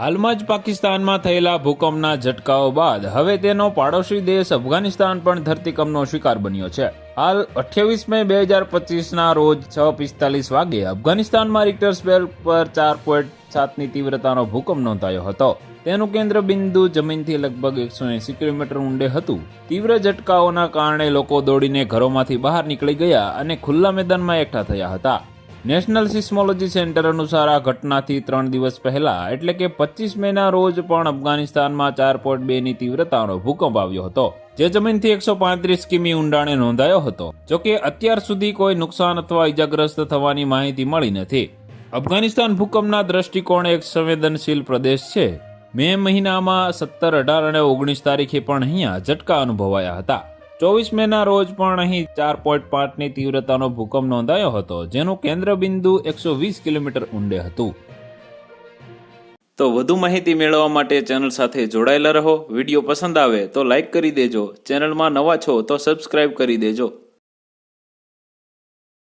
હાલમાં જ પાકિસ્તાનમાં થયેલા ભૂકંપના ઝટકાઓ બાદ હવે તેનો પાડોશી દેશ અફઘાનિસ્તાન પણ ધરતીકંપનો શિકાર બન્યો છે। હાલ 28 મે 2025ના રોજ 6:45 વાગે અફઘાનિસ્તાનમાં રિક્ટર સ્કેલ પર 4.7ની તીવ્રતાનો ભૂકંપ નોંધાયો હતો। તેનું કેન્દ્ર બિંદુ જમીનથી લગભગ 180 કિલોમીટર ઊંડે હતું। તીવ્ર ઝટકાઓના કારણે લોકો દોડીને ઘરોમાંથી બહાર નીકળી ગયા અને ખુલ્લા મેદાનમાં એકઠા થયા હતા। નેશનલ સિસ્મોલોજી સેન્ટર અનુસાર આ ઘટનાથી 3 દિવસ પહેલા એટલે કે 25 મેના રોજ પણ અફઘાનિસ્તાનમાં 4.2ની તીવ્રતાનો ભૂકંપ આવ્યો હતો, જે જમીનથી 135 કિમી ઊંડાણે નોંધાયો હતો। જોકે અત્યાર સુધી કોઈ નુકસાન અથવા ઇજાગ્રસ્ત થવાની માહિતી મળી નથી। અફઘાનિસ્તાન ભૂકંપના દ્રષ્ટિકોણે એક સંવેદનશીલ પ્રદેશ છે। મે મહિનામાં 17, 18 અને 19 તારીખે પણ અહીંયા ઝટકા અનુભવાયા હતા। 24 મેના રોજ પણ અહીં 4.5ની તીવ્રતાનો ભૂકંપ નોંધાયો હતો, જેનું કેન્દ્ર બિંદુ 120 કિલોમીટર ઊંડે હતું। તો વધુ માહિતી મેળવવા માટે ચેનલ સાથે જોડાયેલા રહો। વિડીયો પસંદ આવે તો લાઈક કરી દેજો। ચેનલમાં નવા છો તો સબસ્ક્રાઇબ કરી દેજો।